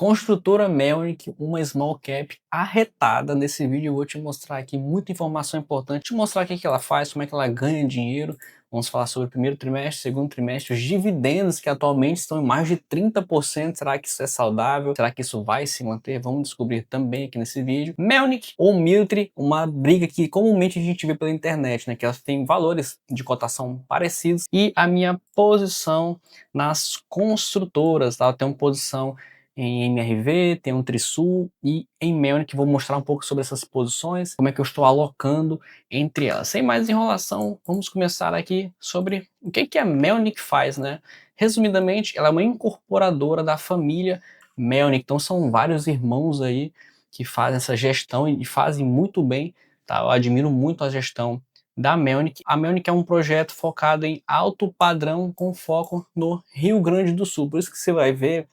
Construtora Melnick, uma small cap arretada. Nesse vídeo eu vou te mostrar aqui muita informação importante, te mostrar o que ela faz, como é que ela ganha dinheiro. Vamos falar sobre o primeiro trimestre, segundo trimestre, os dividendos que atualmente estão em mais de 30%. Será que isso é saudável? Será que isso vai se manter? Vamos descobrir também aqui nesse vídeo. Melnick ou Miltri, uma briga que comumente a gente vê pela internet, né? Que elas têm valores de cotação parecidos. E a minha posição nas construtoras, tá? Eu tenho uma posição em MRV, tem um Trisul e em Melnick. Vou mostrar um pouco sobre essas posições, como é que eu estou alocando entre elas. Sem mais enrolação, vamos começar aqui sobre o que a Melnick faz, né? Resumidamente, ela é uma incorporadora da família Melnick, então são vários irmãos aí que fazem essa gestão e fazem muito bem, tá? Eu admiro muito a gestão da Melnick. A Melnick é um projeto focado em alto padrão com foco no Rio Grande do Sul, por isso que você vai ver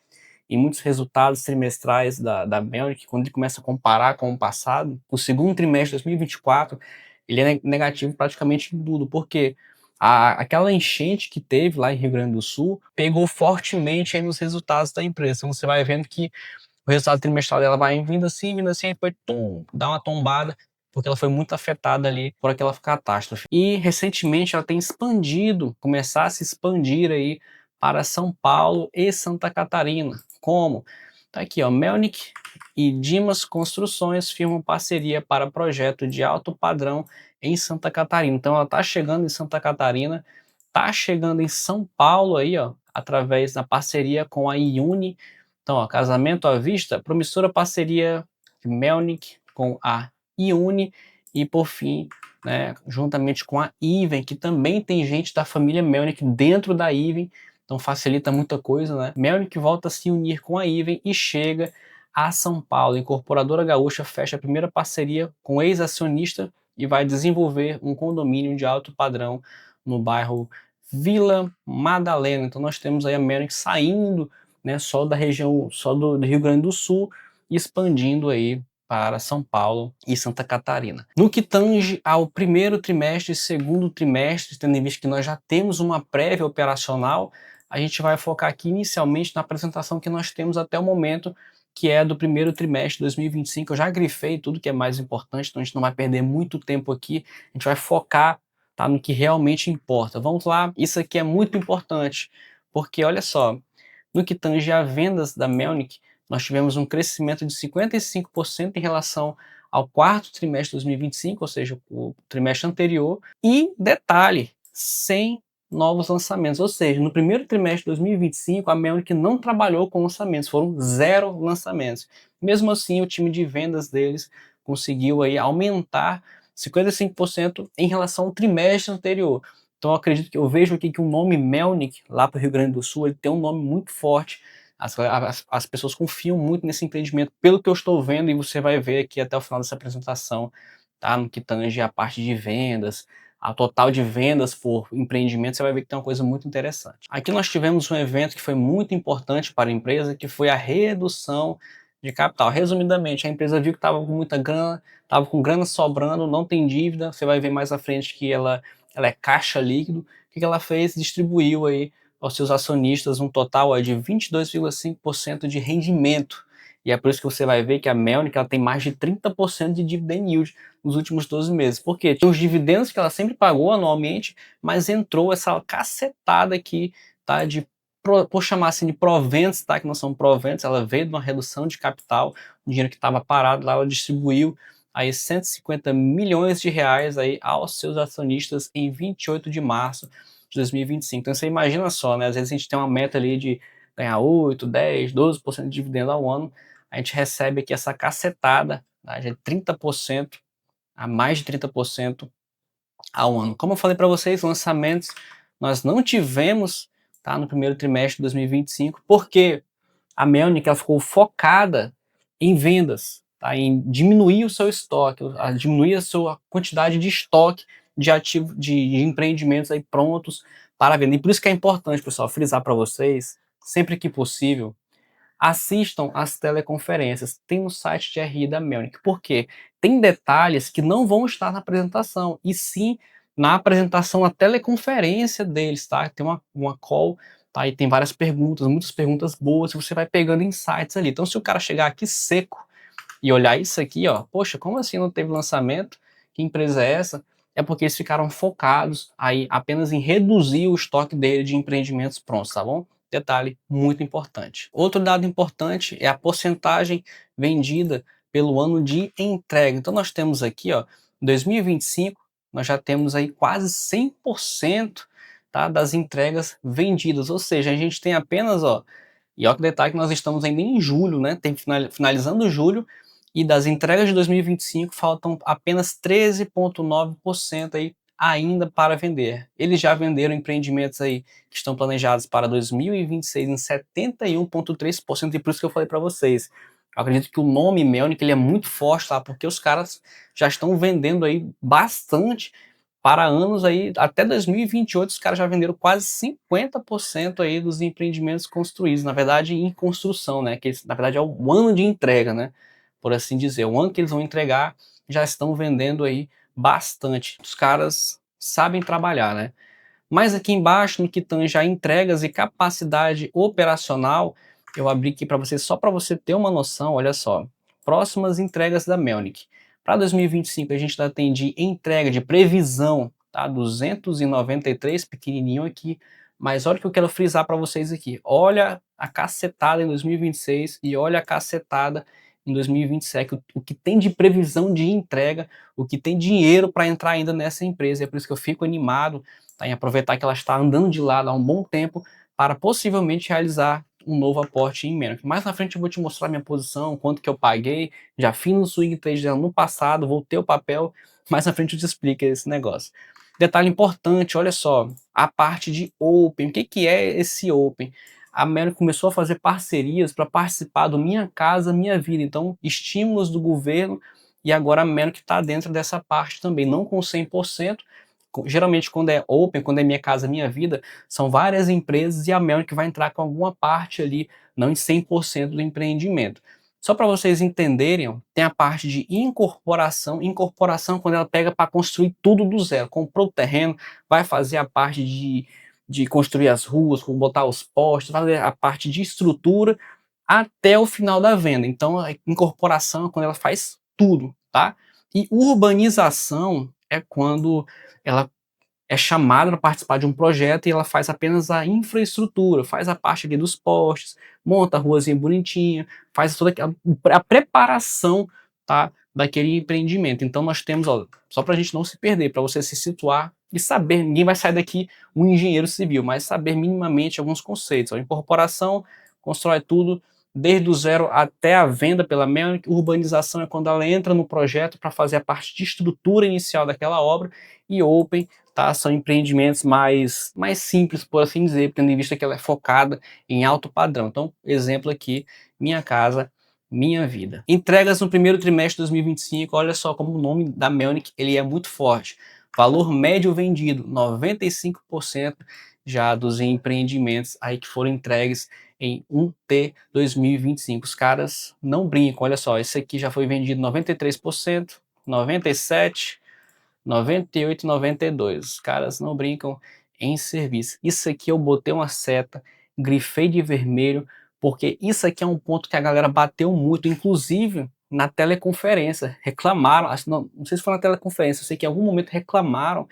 em muitos resultados trimestrais da Melnick, quando ele começa a comparar com o passado, o segundo trimestre de 2024, ele é negativo praticamente em tudo, porque aquela enchente que teve lá em Rio Grande do Sul pegou fortemente aí nos resultados da empresa. Então você vai vendo que o resultado trimestral dela vai vindo assim, e depois dá uma tombada, porque ela foi muito afetada ali por aquela catástrofe. E recentemente ela tem expandido, começar a se expandir aí para São Paulo e Santa Catarina. Como? Tá aqui, ó, Melnick e Dimas Construções firmam parceria para projeto de alto padrão em Santa Catarina. Então ela tá chegando em Santa Catarina, tá chegando em São Paulo aí, ó, através da parceria com a Iuni. Então, ó, casamento à vista, promissora parceria de Melnick com a Iuni e por fim, né, juntamente com a Iven, que também tem gente da família Melnick dentro da Iven. Então facilita muita coisa, né? Melnick volta a se unir com a Iven e chega a São Paulo. A incorporadora gaúcha fecha a primeira parceria com o ex-acionista e vai desenvolver um condomínio de alto padrão no bairro Vila Madalena. Então nós temos aí a Melnick saindo, né, só da região, só do Rio Grande do Sul, e expandindo aí para São Paulo e Santa Catarina. No que tange ao primeiro trimestre e segundo trimestre, tendo em vista que nós já temos uma prévia operacional, a gente vai focar aqui inicialmente na apresentação que nós temos até o momento, que é do primeiro trimestre de 2025. Eu já grifei tudo que é mais importante, então a gente não vai perder muito tempo aqui, a gente vai focar, tá, no que realmente importa. Vamos lá, isso aqui é muito importante, porque olha só, no que tange a vendas da Melnick, nós tivemos um crescimento de 55% em relação ao quarto trimestre de 2025, ou seja, o trimestre anterior, e detalhe, sem novos lançamentos, ou seja, no primeiro trimestre de 2025 a Melnick não trabalhou com lançamentos, foram 0 lançamentos. Mesmo assim, o time de vendas deles conseguiu aí aumentar 55% em relação ao trimestre anterior. Então eu acredito que eu vejo aqui que o nome Melnick, lá para o Rio Grande do Sul, ele tem um nome muito forte. As pessoas confiam muito nesse empreendimento, pelo que eu estou vendo, e você vai ver aqui até o final dessa apresentação, tá? No que tange a parte de vendas, a total de vendas por empreendimento, você vai ver que tem uma coisa muito interessante. Aqui nós tivemos um evento que foi muito importante para a empresa, que foi a redução de capital. Resumidamente, a empresa viu que estava com muita grana, estava com grana sobrando, não tem dívida, você vai ver mais à frente que ela é caixa líquido. O que ela fez? Distribuiu aí aos seus acionistas um total de 22,5% de rendimento. E é por isso que você vai ver que a Melnick ela tem mais de 30% de dividend yield nos últimos 12 meses. Por quê? Tem os dividendos que ela sempre pagou anualmente, mas entrou essa cacetada aqui, tá, de por chamar assim de proventos, tá, que não são proventos, ela veio de uma redução de capital, o dinheiro que estava parado lá, ela distribuiu aí 150 milhões de reais aí aos seus acionistas em 28 de março de 2025. Então você imagina só, né? Às vezes a gente tem uma meta ali de ganhar 8, 10, 12% de dividendo ao ano, a gente recebe aqui essa cacetada, tá, de 30%, a mais de 30% ao ano. Como eu falei para vocês, lançamentos nós não tivemos, tá, no primeiro trimestre de 2025, porque a Melnick ela ficou focada em vendas, tá, em diminuir o seu estoque, diminuir a sua quantidade de estoque de ativo, de empreendimentos aí prontos para venda. E por isso que é importante, pessoal, frisar para vocês, sempre que possível, assistam às teleconferências. Tem no site de RI da Melnick. Por quê? Tem detalhes que não vão estar na apresentação, e sim na apresentação, na teleconferência deles, tá? Tem uma call, tá? E tem várias perguntas, muitas perguntas boas, e você vai pegando insights ali. Então se o cara chegar aqui seco e olhar isso aqui, ó, poxa, como assim não teve lançamento? Que empresa é essa? É porque eles ficaram focados aí apenas em reduzir o estoque dele de empreendimentos prontos, tá bom? Detalhe muito importante. Outro dado importante é a porcentagem vendida pelo ano de entrega. Então nós temos aqui, ó, 2025, nós já temos aí quase 100%, tá, das entregas vendidas, ou seja, a gente tem apenas, ó, e olha que detalhe que nós estamos ainda em julho, né, tem finalizando julho, e das entregas de 2025 faltam apenas 13,9% aí ainda para vender. Eles já venderam empreendimentos aí que estão planejados para 2026 em 71,3%, e por isso que eu falei para vocês. Eu acredito que o nome Melnick ele é muito forte, tá? Porque os caras já estão vendendo aí bastante para anos aí, até 2028 os caras já venderam quase 50% aí dos empreendimentos construídos, na verdade em construção, né? Que na verdade é o ano de entrega, né? Por assim dizer, o ano que eles vão entregar, já estão vendendo aí bastante. Os caras sabem trabalhar, né? Mas aqui embaixo, no que tange a entregas e capacidade operacional, eu abri aqui para você, só para você ter uma noção, olha só. Próximas entregas da Melnick. Para 2025 a gente tem de entrega, de previsão, tá? 293, pequenininho aqui. Mas olha o que eu quero frisar para vocês aqui. Olha a cacetada em 2026 e olha a cacetada em 2027. O que tem de previsão de entrega, o que tem dinheiro para entrar ainda nessa empresa. É por isso que eu fico animado, tá, em aproveitar que ela está andando de lado há um bom tempo para possivelmente realizar um novo aporte em Melnick. Mais na frente eu vou te mostrar minha posição, quanto que eu paguei, já fiz no swing trade dela no passado, vou ter o papel, mais na frente eu te explico esse negócio. Detalhe importante, olha só, a parte de Open, o que que é esse Open? A Melnick começou a fazer parcerias para participar do Minha Casa Minha Vida, então estímulos do governo, e agora a Melnick está dentro dessa parte também, não com 100%, geralmente quando é Open, quando é Minha Casa Minha Vida, são várias empresas e a Melnick vai entrar com alguma parte ali, não em 100% do empreendimento. Só para vocês entenderem, ó, tem a parte de incorporação. Incorporação quando ela pega para construir tudo do zero. Comprou o terreno, vai fazer a parte de construir as ruas, botar os postes, fazer a parte de estrutura até o final da venda. Então a incorporação é quando ela faz tudo, tá? E urbanização é quando ela é chamada para participar de um projeto e ela faz apenas a infraestrutura, faz a parte ali dos postes, monta a ruazinha bonitinha, faz toda a preparação, tá, daquele empreendimento. Então nós temos, ó, só para a gente não se perder, para você se situar e saber, ninguém vai sair daqui um engenheiro civil, mas saber minimamente alguns conceitos. Ó, incorporação, constrói tudo desde o zero até a venda pela Melnick. Urbanização é quando ela entra no projeto para fazer a parte de estrutura inicial daquela obra, e Open, tá, são empreendimentos mais simples, por assim dizer, tendo em vista que ela é focada em alto padrão. Então, exemplo aqui, Minha Casa Minha Vida. Entregas no primeiro trimestre de 2025, olha só como o nome da Melnick ele é muito forte. Valor médio vendido, 95% já dos empreendimentos aí que foram entregues em 1T 2025. Os caras não brincam, olha só, esse aqui já foi vendido 93%, 97%, 98 e 92. Os caras não brincam em serviço. Isso aqui eu botei uma seta, grifei de vermelho, porque isso aqui é um ponto que a galera bateu muito, inclusive na teleconferência. Reclamaram, não sei se foi na teleconferência, eu sei que em algum momento reclamaram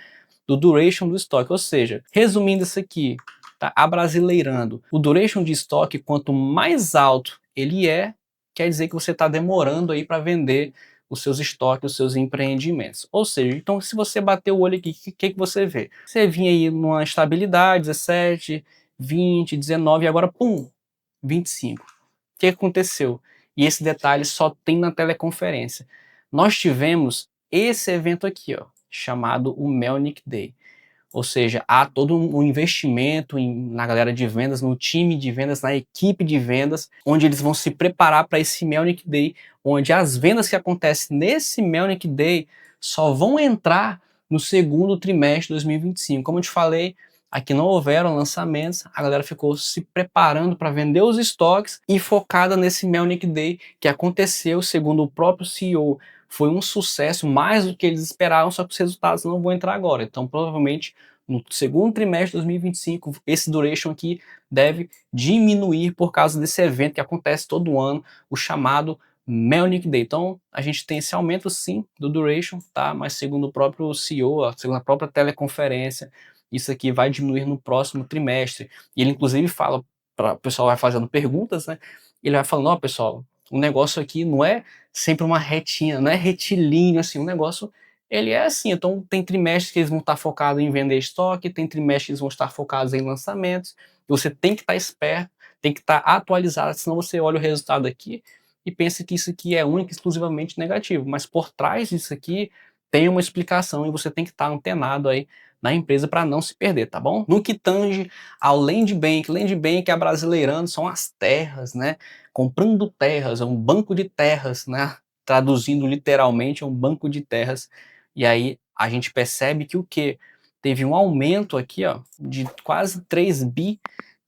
do duration do estoque. Ou seja, resumindo isso aqui, tá, abrasileirando, o duration de estoque, quanto mais alto ele é, quer dizer que você está demorando aí para vender os seus estoques, os seus empreendimentos. Ou seja, então se você bater o olho aqui, o que você vê? Você vinha aí numa estabilidade, 17, 20, 19 e agora, pum, 25. O que aconteceu? E esse detalhe só tem na teleconferência. Nós tivemos esse evento aqui, ó, chamado o Melnick Day. Ou seja, há todo um investimento na galera de vendas, no time de vendas, na equipe de vendas, onde eles vão se preparar para esse Melnick Day, onde as vendas que acontecem nesse Melnick Day só vão entrar no segundo trimestre de 2025. Como eu te falei, aqui não houveram lançamentos, a galera ficou se preparando para vender os estoques e focada nesse Melnick Day que aconteceu, segundo o próprio CEO, foi um sucesso, mais do que eles esperavam, só que os resultados não vão entrar agora. Então, provavelmente, no segundo trimestre de 2025, esse duration aqui deve diminuir por causa desse evento que acontece todo ano, o chamado Melnick Day. Então, a gente tem esse aumento sim do duration, tá? Mas segundo o próprio CEO, segundo a própria teleconferência, isso aqui vai diminuir no próximo trimestre. E ele inclusive fala, o pessoal vai fazendo perguntas, né? Ele vai falando, ó, pessoal, o negócio aqui não é sempre uma retinha, não é retilíneo, assim, o negócio, ele é assim. Então, tem trimestres que eles vão estar focados em vender estoque, tem trimestres que eles vão estar focados em lançamentos, e você tem que estar esperto, tem que estar atualizado, senão você olha o resultado aqui e pensa que isso aqui é único e exclusivamente negativo, mas por trás disso aqui tem uma explicação e você tem que estar antenado aí na empresa para não se perder, tá bom? No que tange ao Land Bank abrasileirando são as terras, né? Comprando terras, é um banco de terras, né? Traduzindo literalmente, é um banco de terras. E aí a gente percebe que o que? Teve um aumento aqui, ó, de quase 3 bi,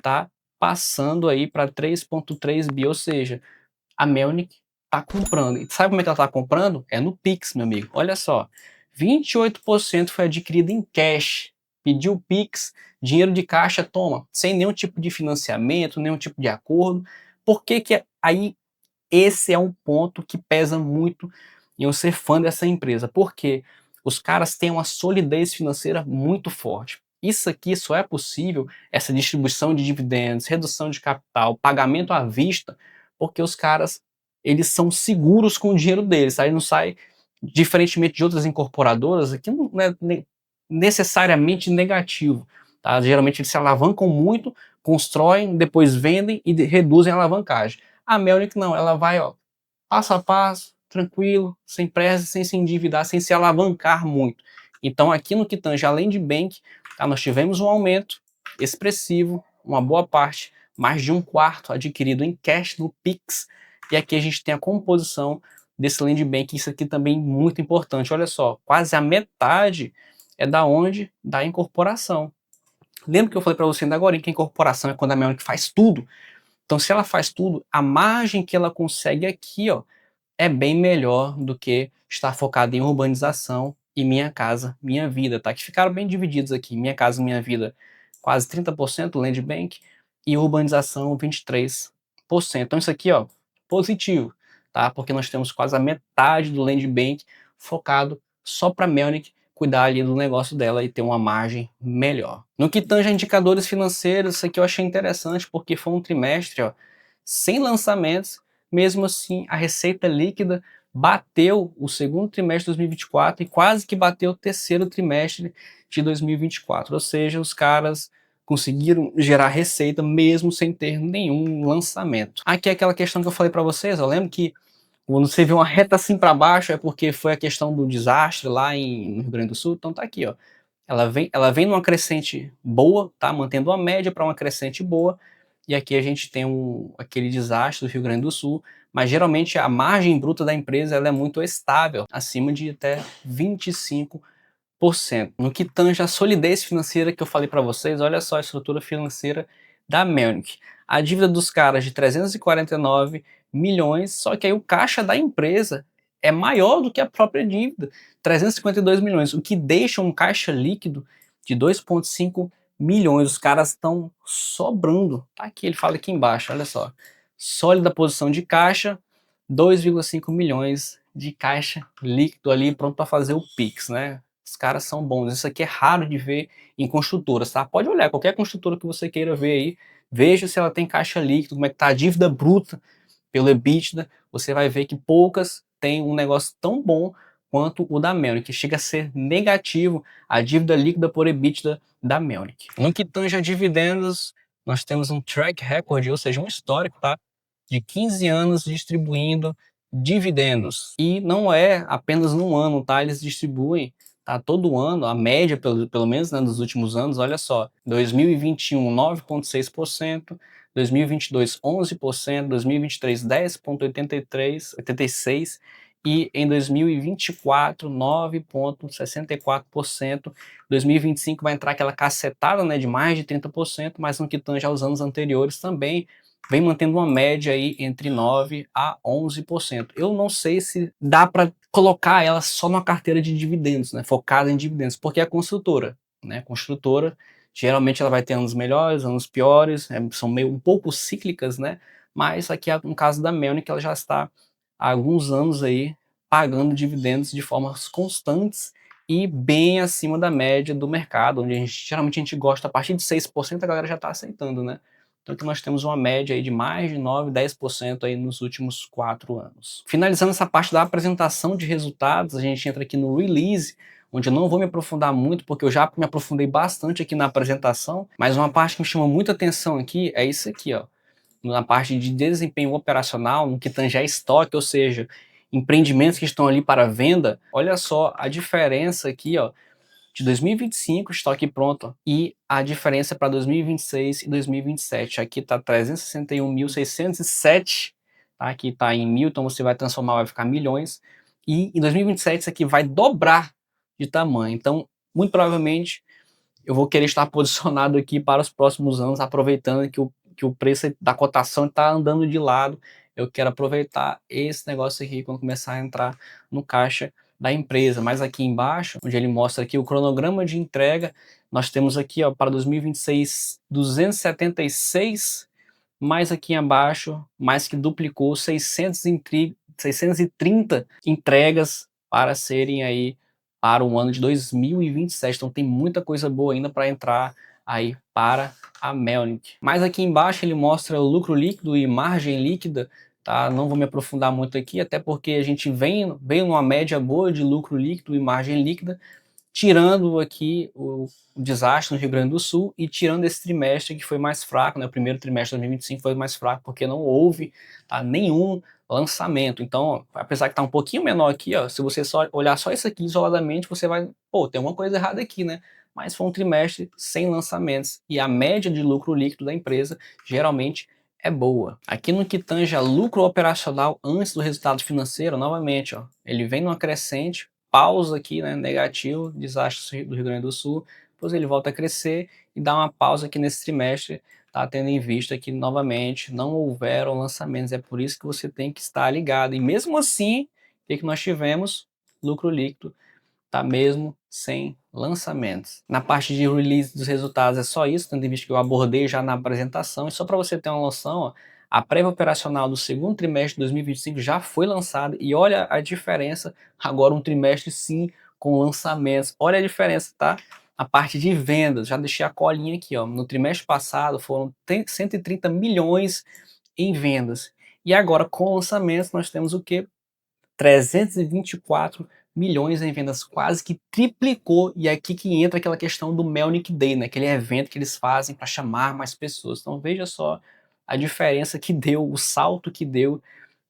tá? Passando aí para 3,3 bi, ou seja, a Melnick tá comprando. E sabe como é que ela tá comprando? É no Pix, meu amigo. Olha só, 28% foi adquirido em cash. Pediu Pix, dinheiro de caixa, toma, sem nenhum tipo de financiamento, nenhum tipo de acordo. Por que que aí esse é um ponto que pesa muito em eu ser fã dessa empresa? Porque os caras têm uma solidez financeira muito forte. Isso aqui só é possível, essa distribuição de dividendos, redução de capital, pagamento à vista, porque os caras, eles são seguros com o dinheiro deles, aí não sai, diferentemente de outras incorporadoras, aqui não é necessariamente negativo, tá? Geralmente eles se alavancam muito, constroem, depois vendem e reduzem a alavancagem. A Melnick não, ela vai, ó, passo a passo, tranquilo, sem pressa, sem se endividar, sem se alavancar muito. Então, aqui no que tange além de Bank, tá, nós tivemos um aumento expressivo, uma boa parte, mais de um quarto adquirido em cash no Pix. E aqui a gente tem a composição desse Land Bank, isso aqui também muito importante. Olha só, quase a metade é da onde? Da incorporação. Lembra que eu falei para você ainda agora que a incorporação é quando a Melnick faz tudo? Então, se ela faz tudo, a margem que ela consegue aqui, ó, é bem melhor do que estar focado em urbanização e Minha Casa Minha Vida, tá? Que ficaram bem divididos aqui. Minha Casa Minha Vida, quase 30% Land Bank e urbanização 23%. Então, isso aqui, ó, positivo, tá? Porque nós temos quase a metade do Land Bank focado só para Melnick cuidar ali do negócio dela e ter uma margem melhor. No que tange a indicadores financeiros, isso aqui eu achei interessante porque foi um trimestre, ó, sem lançamentos. Mesmo assim, a receita líquida bateu o segundo trimestre de 2024 e quase que bateu o terceiro trimestre de 2024. Ou seja, os caras conseguiram gerar receita mesmo sem ter nenhum lançamento. Aqui é aquela questão que eu falei para vocês, eu lembro que quando você vê uma reta assim para baixo é porque foi a questão do desastre lá no Rio Grande do Sul. Então tá aqui, ó. Ela vem numa crescente boa, tá? Mantendo uma média para uma crescente boa. E aqui a gente tem aquele desastre do Rio Grande do Sul, mas geralmente a margem bruta da empresa ela é muito estável, acima de até 25%. No que tange a solidez financeira que eu falei para vocês, olha só a estrutura financeira da Melnick. A dívida dos caras de 349 milhões, só que aí o caixa da empresa é maior do que a própria dívida, 352 milhões, o que deixa um caixa líquido de 2,5 milhões. Os caras estão sobrando. Tá aqui, ele fala aqui embaixo, olha só. Sólida posição de caixa, 2,5 milhões de caixa líquido ali pronto para fazer o Pix, né? Os caras são bons. Isso aqui é raro de ver em construtoras, tá? Pode olhar, qualquer construtora que você queira ver aí, veja se ela tem caixa líquido, como é que tá a dívida bruta pelo EBITDA, você vai ver que poucas têm um negócio tão bom quanto o da Melnick, que chega a ser negativo a dívida líquida por EBITDA da Melnick. No que tange a dividendos, nós temos um track record, ou seja, um histórico, tá? De 15 anos distribuindo dividendos. E não é apenas num ano, tá? Eles distribuem, tá? Todo ano, a média, pelo menos, né, dos últimos anos, olha só, 2021, 9,6%, 2022, 11%, 2023, 10,86% e em 2024, 9,64%. 2025 vai entrar aquela cacetada, né, de mais de 30%, mas no que tange aos anos anteriores também vem mantendo uma média aí entre 9 a 11%. Eu não sei se dá para colocar ela só numa carteira de dividendos, né, focada em dividendos, porque a construtora né, construtora. Geralmente ela vai ter anos melhores, anos piores, são meio um pouco cíclicas, né? Mas aqui no caso da Melnick, ela já está há alguns anos aí pagando dividendos de formas constantes e bem acima da média do mercado, onde geralmente a gente gosta a partir de 6%, a galera já está aceitando, né? Então aqui nós temos uma média aí de mais de 9, 10% aí nos últimos 4 anos. Finalizando essa parte da apresentação de resultados, a gente entra aqui no release, onde eu não vou me aprofundar muito, porque eu já me aprofundei bastante aqui na apresentação, mas uma parte que me chama muita atenção aqui é isso aqui, ó, na parte de desempenho operacional, no que tange a estoque, ou seja, empreendimentos que estão ali para venda. Olha só a diferença aqui, ó, de 2025, estoque pronto, e a diferença para 2026 e 2027. Aqui está 361.607, tá? Aqui está em mil, então você vai transformar, vai ficar milhões, e em 2027 isso aqui vai dobrar de tamanho. Então, muito provavelmente, eu vou querer estar posicionado aqui para os próximos anos, aproveitando que o preço da cotação está andando de lado. Eu quero aproveitar esse negócio aqui quando começar a entrar no caixa da empresa. Mas aqui embaixo, onde ele mostra aqui o cronograma de entrega, nós temos aqui, ó, para 2026, 276, mais aqui abaixo, mais que duplicou, 630 entregas para serem aí para o ano de 2027. Então tem muita coisa boa ainda para entrar aí para a Melnick. Mas aqui embaixo ele mostra o lucro líquido e margem líquida, tá? Não vou me aprofundar muito aqui, até porque a gente vem numa média boa de lucro líquido e margem líquida, tirando aqui o desastre no Rio Grande do Sul e tirando esse trimestre que foi mais fraco, né? O primeiro trimestre de 2025 foi mais fraco porque não houve, tá, nenhum lançamento. Então, apesar que tá um pouquinho menor aqui, ó, se você só olhar só isso aqui isoladamente, você vai, pô, tem uma coisa errada aqui, né? Mas foi um trimestre sem lançamentos e a média de lucro líquido da empresa geralmente é boa. Aqui no que tange a lucro operacional antes do resultado financeiro, novamente, ó, ele vem numa crescente, pausa aqui, né, negativo, desastre do Rio Grande do Sul, depois ele volta a crescer e dá uma pausa aqui nesse trimestre, tá, tendo em vista que novamente não houveram lançamentos. É por isso que você tem que estar ligado. E mesmo assim, o que nós tivemos? Lucro líquido, tá, mesmo sem lançamentos. Na parte de release dos resultados é só isso, tendo em vista que eu abordei já na apresentação. E só para você ter uma noção, ó, a prévia operacional do segundo trimestre de 2025 já foi lançada e olha a diferença, agora um trimestre sim com lançamentos. Olha a diferença, tá? A parte de vendas, já deixei a colinha aqui, ó. No trimestre passado foram 130 milhões em vendas. E agora com lançamentos nós temos o que? 324 milhões em vendas, quase que triplicou. E é aqui que entra aquela questão do Melnick Day, né? Aquele evento que eles fazem para chamar mais pessoas. Então veja só a diferença que deu, o salto que deu,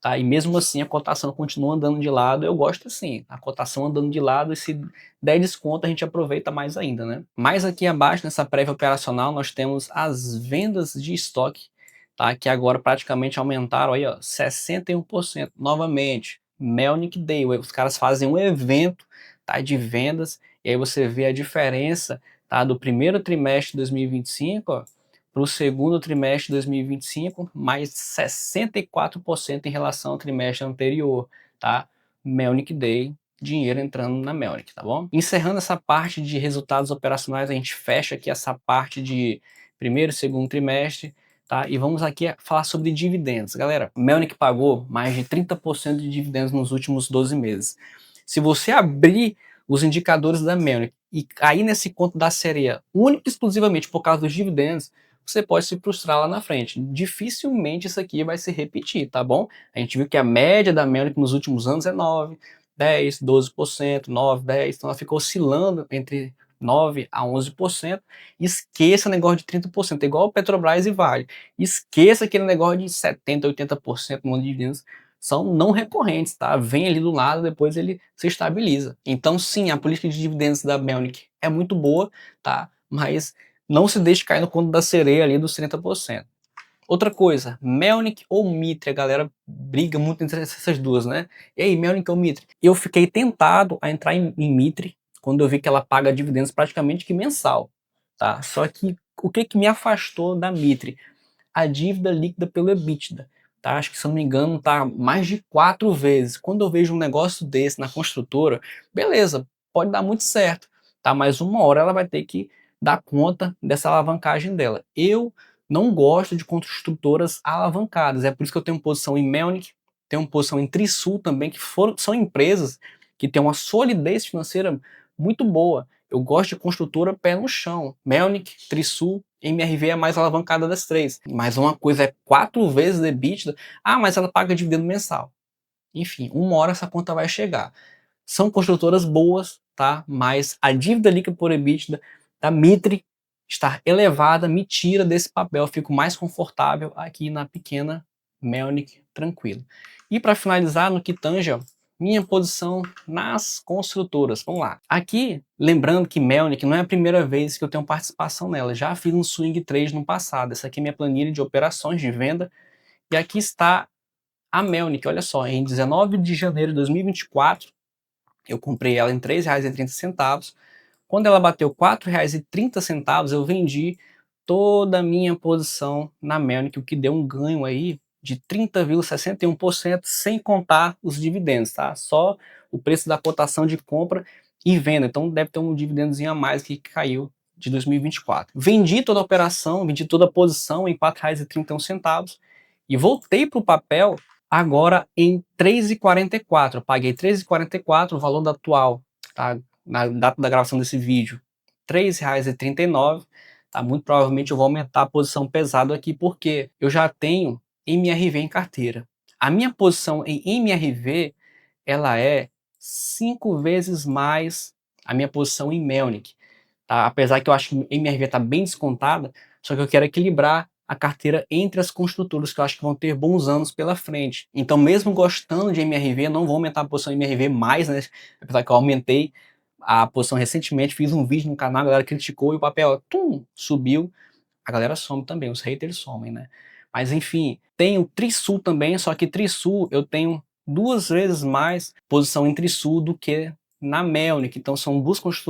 tá? E mesmo assim a cotação continua andando de lado. Eu gosto assim, a cotação andando de lado, e se der desconto a gente aproveita mais ainda, né? Mais aqui abaixo nessa prévia operacional nós temos as vendas de estoque, tá? Que agora praticamente aumentaram aí, ó, 61%. Novamente, Melnick Day, os caras fazem um evento, tá, de vendas, e aí você vê a diferença, tá, do primeiro trimestre de 2025 para o segundo trimestre de 2025, mais 64% em relação ao trimestre anterior, tá? Melnick Day, dinheiro entrando na Melnick, tá bom? Encerrando essa parte de resultados operacionais, a gente fecha aqui essa parte de primeiro e segundo trimestre, tá? E vamos aqui falar sobre dividendos. Galera, Melnick pagou mais de 30% de dividendos nos últimos 12 meses. Se você abrir os indicadores da Melnick e cair nesse conto da sereia única e exclusivamente por causa dos dividendos, você pode se frustrar lá na frente. Dificilmente isso aqui vai se repetir, tá bom? A gente viu que a média da Melnick nos últimos anos é 9, 10, 12%, 9, 10, então ela ficou oscilando entre 9 a 11%. Esqueça o negócio de 30%, igual o Petrobras e Vale. Esqueça aquele negócio de 70, 80% no ano de dividendos. São não recorrentes, tá? Vem ali do lado, depois ele se estabiliza. Então, sim, a política de dividendos da Melnick é muito boa, tá? Mas não se deixe cair no conto da sereia ali dos 30%. Outra coisa, Melnick ou Mitre, a galera briga muito entre essas duas, né? E aí, Melnick ou Mitre? Eu fiquei tentado a entrar em Mitre quando eu vi que ela paga dividendos praticamente que mensal, tá? Só que o que me afastou da Mitre? A dívida líquida pelo EBITDA, tá? Acho que, se eu não me engano, tá mais de 4 vezes. Quando eu vejo um negócio desse na construtora, beleza, pode dar muito certo, tá? Mas uma hora ela vai ter que dar conta dessa alavancagem dela. Eu não gosto de construtoras alavancadas, é por isso que eu tenho posição em Melnick, tenho posição em Trisul também, que são empresas que têm uma solidez financeira muito boa. Eu gosto de construtora pé no chão. Melnick, Trisul, MRV é a mais alavancada das três. Mas uma coisa é 4 vezes de EBITDA. Ah, mas ela paga dividendo mensal. Enfim, uma hora essa conta vai chegar. São construtoras boas, tá? Mas a dívida líquida por EBITDA da Mitre estar elevada me tira desse papel. Eu fico mais confortável aqui na pequena Melnick, tranquilo. E para finalizar, no que tange, ó, minha posição nas construtoras. Vamos lá. Aqui, lembrando que Melnick não é a primeira vez que eu tenho participação nela. Já fiz um swing trade no passado. Essa aqui é minha planilha de operações de venda. E aqui está a Melnick. Olha só, em 19 de janeiro de 2024, eu comprei ela em R$ 3,30. Quando ela bateu R$ 4,30, eu vendi toda a minha posição na Melnick, o que deu um ganho aí de 30,61%, sem contar os dividendos, tá? Só o preço da cotação de compra e venda. Então deve ter um dividendozinho a mais que caiu de 2024. Vendi toda a operação, vendi toda a posição em R$ 4,31 e voltei para o papel agora em 3,44. Eu paguei 3,44, o valor da atual, tá? Na data da gravação desse vídeo, R$ 3,39. Tá? Muito provavelmente eu vou aumentar a posição pesada aqui, porque eu já tenho MRV em carteira. A minha posição em MRV, ela é 5 vezes mais a minha posição em Melnick. Tá? Apesar que eu acho que MRV está bem descontada, só que eu quero equilibrar a carteira entre as construtoras, que eu acho que vão ter bons anos pela frente. Então, mesmo gostando de MRV, não vou aumentar a posição MRV mais, né? Apesar que eu aumentei a posição recentemente, fiz um vídeo no canal, a galera criticou e o papel, subiu. A galera some também, os haters somem, né? Mas enfim, tenho Trisul também, só que Trisul eu tenho 2 vezes mais posição em Trisul do que na Melnick. Então são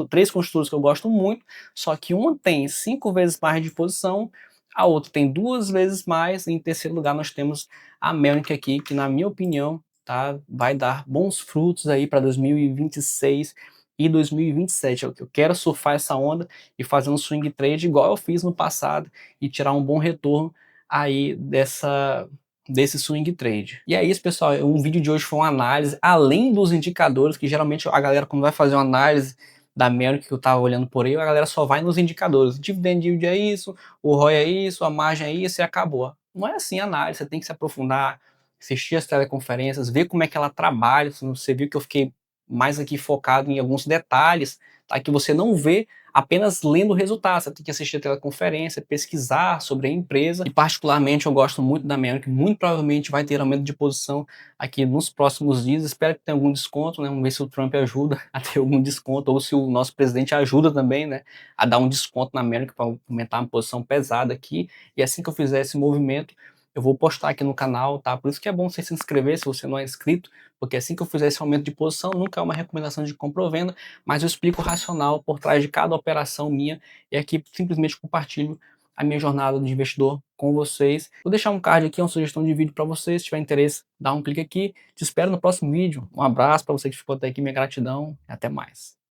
três construtoras que eu gosto muito, só que uma tem 5 vezes mais de posição, a outra tem 2 vezes mais, e em terceiro lugar nós temos a Melnick aqui, que na minha opinião, tá, vai dar bons frutos aí para 2026 e 2027. Eu quero surfar essa onda e fazer um swing trade igual eu fiz no passado e tirar um bom retorno aí desse swing trade. E é isso, pessoal. O vídeo de hoje foi uma análise, além dos indicadores, que geralmente a galera, quando vai fazer uma análise da Merck que eu tava olhando por aí, a galera só vai nos indicadores. Dividend yield é isso, o ROI é isso, a margem é isso e acabou. Não é assim a análise, você tem que se aprofundar, assistir as teleconferências, ver como é que ela trabalha. Você viu que eu fiquei mais aqui focado em alguns detalhes, tá? Que você não vê apenas lendo o resultado. Você tem que assistir a teleconferência, pesquisar sobre a empresa. E particularmente eu gosto muito da Merck, muito provavelmente vai ter aumento de posição aqui nos próximos dias. Espero que tenha algum desconto, né? Vamos ver se o Trump ajuda a ter algum desconto, ou se o nosso presidente ajuda também, né? A dar um desconto na Merck para aumentar uma posição pesada aqui. E assim que eu fizer esse movimento, eu vou postar aqui no canal, tá? Por isso que é bom você se inscrever se você não é inscrito, porque assim que eu fizer esse aumento de posição, nunca é uma recomendação de compra ou venda, mas eu explico o racional por trás de cada operação minha e aqui simplesmente compartilho a minha jornada de investidor com vocês. Vou deixar um card aqui, uma sugestão de vídeo para vocês. Se tiver interesse, dá um clique aqui. Te espero no próximo vídeo. Um abraço para você que ficou até aqui, minha gratidão e até mais.